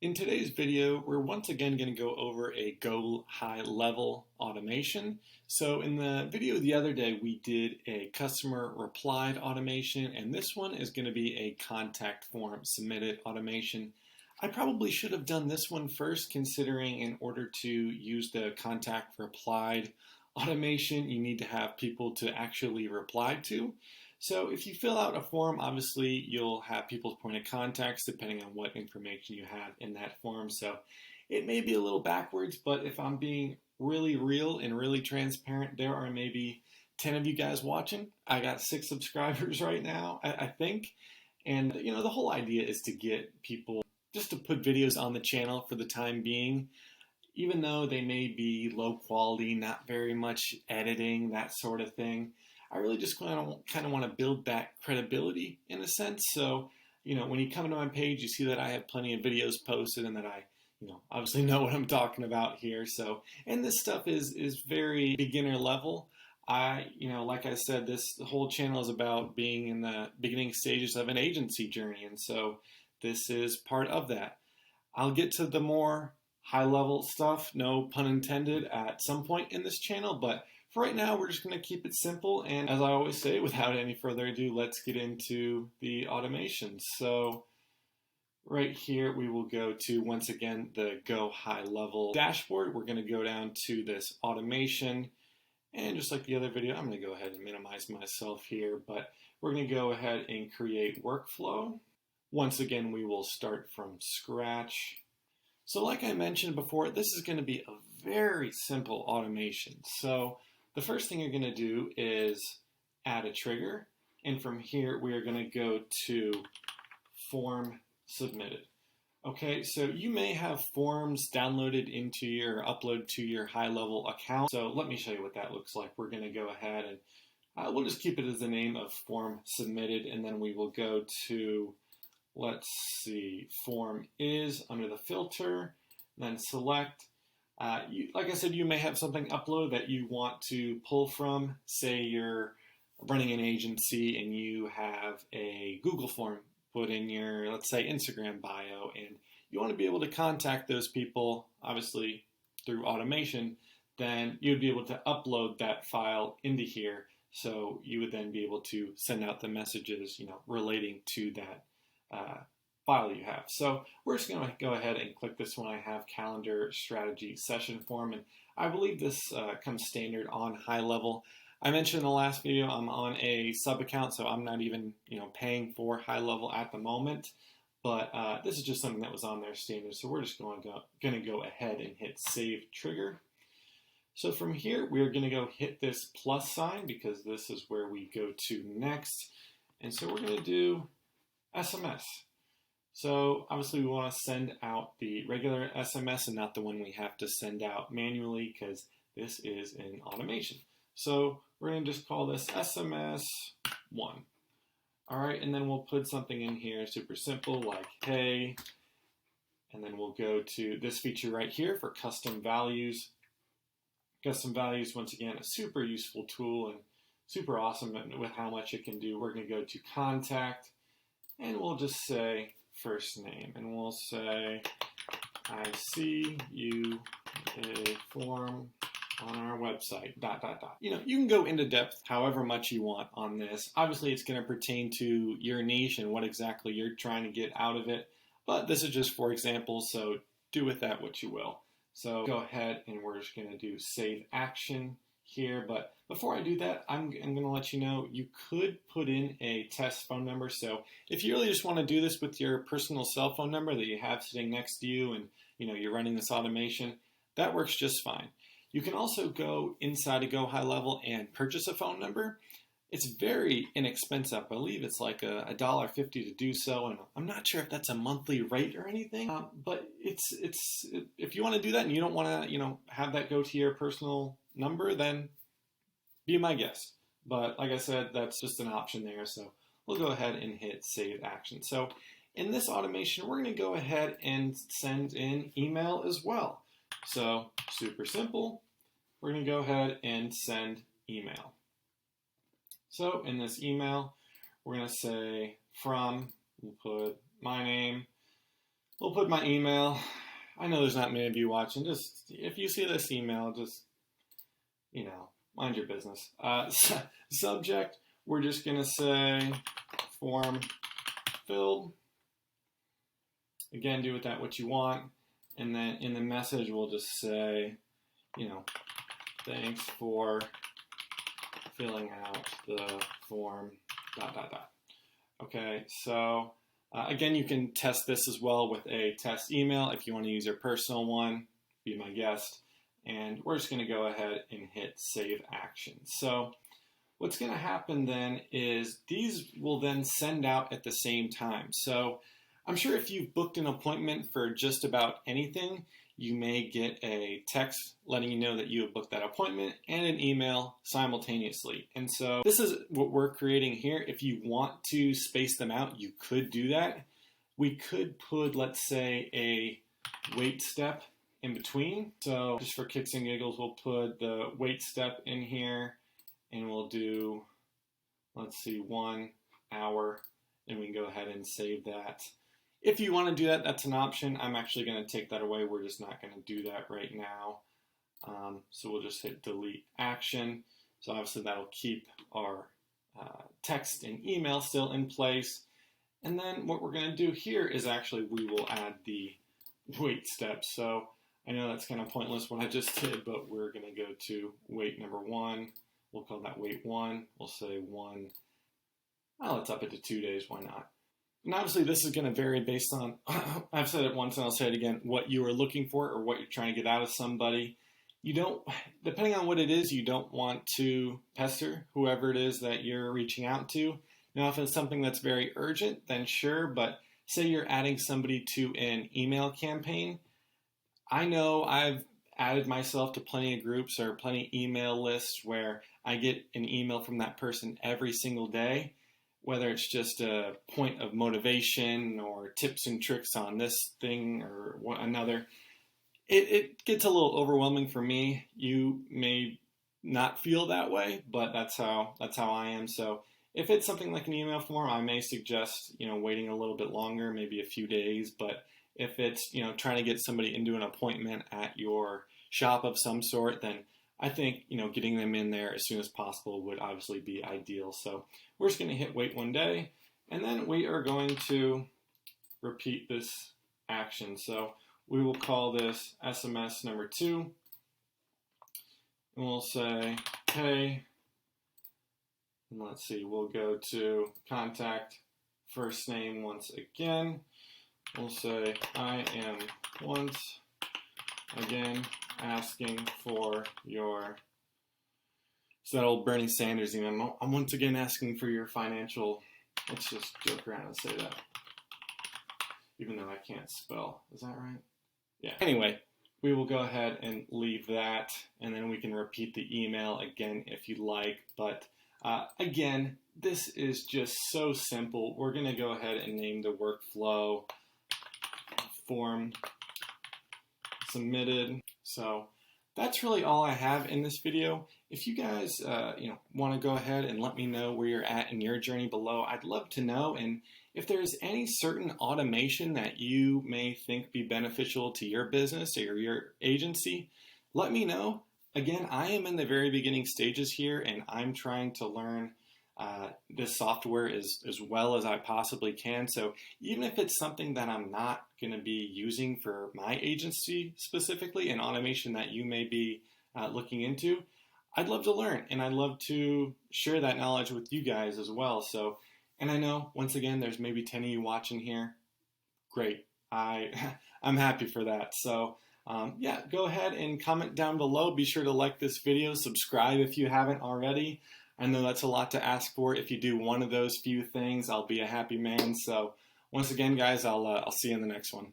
In today's video, we're once again going to go over a go high level automation. So in the video the other day, we did a customer replied automation, and this one is going to be a contact form submitted automation. I probably should have done this one first, considering in order to use the contact replied automation, you need to have people to actually reply to. So if you fill out a form, obviously you'll have people's point of contacts depending on what information you have in that form. So it may be a little backwards, but if I'm being really real and really transparent, there are maybe 10 of you guys watching. I got 6 subscribers right now, I think. And the whole idea is to get people just to put videos on the channel for the time being, even though they may be low quality, not very much editing, that sort of thing. I really just kind of want to build that credibility in a sense. So, when you come to my page, you see that I have plenty of videos posted and that I, obviously know what I'm talking about here. So, and this stuff is very beginner level. Like I said, this whole channel is about being in the beginning stages of an agency journey. And so this is part of that. I'll get to the more high level stuff, no pun intended, at some point in this channel, but for right now, we're just going to keep it simple, and as I always say, without any further ado, let's get into the automation. So right here, we will go to, once again, the Go High Level dashboard. We're going to go down to this automation, and just like the other video, I'm going to go ahead and minimize myself here, but we're going to go ahead and create workflow. Once again, we will start from scratch. So like I mentioned before, this is going to be a very simple automation. So the first thing you're going to do is add a trigger, and from here we are going to go to form submitted. Okay, so you may have forms downloaded into your upload to your high level account. So let me show you what that looks like. We're going to go ahead and we'll just keep it as the name of form submitted, and then we will go to, let's see, form is under the filter, then select. Like I said, you may have something upload that you want to pull from. Say you're running an agency and you have a Google form put in your, let's say, Instagram bio, and you want to be able to contact those people, obviously through automation. Then you'd be able to upload that file into here, so you would then be able to send out the messages, relating to that file you have. So we're just going to go ahead and click this one. I have calendar strategy session form, and I believe this comes standard on high level. I mentioned in the last video I'm on a sub account, so I'm not even paying for high level at the moment, but this is just something that was on their standard. So we're just going to go ahead and hit save trigger. So from here we're going to go hit this plus sign because this is where we go to next, and so we're going to do SMS. So obviously we want to send out the regular SMS and not the one we have to send out manually because this is an automation. So we're going to just call this SMS 1. All right, and then we'll put something in here super simple like hey, and then we'll go to this feature right here for custom values. Custom values, once again, a super useful tool and super awesome with how much it can do. We're going to go to contact, and we'll just say first name, and we'll say I see you a form on our website, ... You can go into depth however much you want on this. Obviously it's going to pertain to your niche and what exactly you're trying to get out of it, but this is just for example, so do with that what you will. So go ahead and we're just going to do save action here, but before I do that, I'm going to let you know you could put in a test phone number. So if you really just want to do this with your personal cell phone number that you have sitting next to you and you're running this automation, that works just fine. You can also go inside a Go High Level and purchase a phone number. It's very inexpensive. I believe it's like $1.50 to do so, and I'm not sure if that's a monthly rate or anything. But it's if you want to do that and you don't want to have that go to your personal number, then be my guest. But like I said, that's just an option there. So we'll go ahead and hit save action. So in this automation, we're going to go ahead and send in email as well. So super simple. We're going to go ahead and send email. So in this email, we're going to say from, we'll put my name, we'll put my email. I know there's not many of you watching. Just if you see this email, just, you know, mind your business. Subject, we're just going to say form filled. Again, do with that what you want. And then in the message, we'll just say, you know, thanks for filling out the form, ... Okay, so again, you can test this as well with a test email if you want to use your personal one, be my guest. And we're just going to go ahead and hit Save Action. So what's going to happen then is these will then send out at the same time. So I'm sure if you've booked an appointment for just about anything, you may get a text letting you know that you have booked that appointment and an email simultaneously. And so this is what we're creating here. If you want to space them out, you could do that. We could put, let's say, a wait step in between. So just for kicks and giggles, we'll put the wait step in here and we'll do, let's see, 1 hour, and we can go ahead and save that. If you want to do that, that's an option. I'm actually going to take that away. We're just not going to do that right now. So we'll just hit delete action. So obviously that'll keep our text and email still in place. And then what we're going to do here is actually we will add the wait step. So I know that's kind of pointless what I just did, but we're going to go to wait number 1. We'll call that wait 1. We'll say 1. Oh, let's up it to 2 days. Why not? And obviously this is going to vary based on, I've said it once and I'll say it again, what you are looking for or what you're trying to get out of somebody. You don't, depending on what it is, you don't want to pester whoever it is that you're reaching out to. Now, if it's something that's very urgent, then sure, but say you're adding somebody to an email campaign. I know I've added myself to plenty of groups or plenty of email lists where I get an email from that person every single day. Whether it's just a point of motivation or tips and tricks on this thing or another, it gets a little overwhelming for me. You may not feel that way, but that's how I am. So if it's something like an email form, I may suggest, you know, waiting a little bit longer, maybe a few days. But if it's, you know, trying to get somebody into an appointment at your shop of some sort, then I think, you know, getting them in there as soon as possible would obviously be ideal. So we're just going to hit wait 1 day, and then we are going to repeat this action. So we will call this SMS number 2, and we'll say, hey, and let's see, we'll go to contact first name once again. We'll say, I am once again asking for your, so that old Bernie Sanders email, I'm once again asking for your financial, let's just joke around and say that, even though I can't spell, is that right? Yeah. Anyway, we will go ahead and leave that, and then we can repeat the email again if you like, but again, this is just so simple. We're going to go ahead and name the workflow form submitted. So that's really all I have in this video. If you guys want to go ahead and let me know where you're at in your journey below, I'd love to know. And if there's any certain automation that you may think be beneficial to your business or your agency, let me know. Again, I am in the very beginning stages here, and I'm trying to learn this software as well as I possibly can. So even if it's something that I'm not going to be using for my agency specifically, an automation that you may be looking into, I'd love to learn, and I'd love to share that knowledge with you guys as well. So, and I know, once again, there's maybe 10 of you watching here. Great. I'm happy for that. So yeah, go ahead and comment down below. Be sure to like this video, subscribe if you haven't already. I know that's a lot to ask for. If you do one of those few things, I'll be a happy man. So once again, guys, I'll see you in the next one.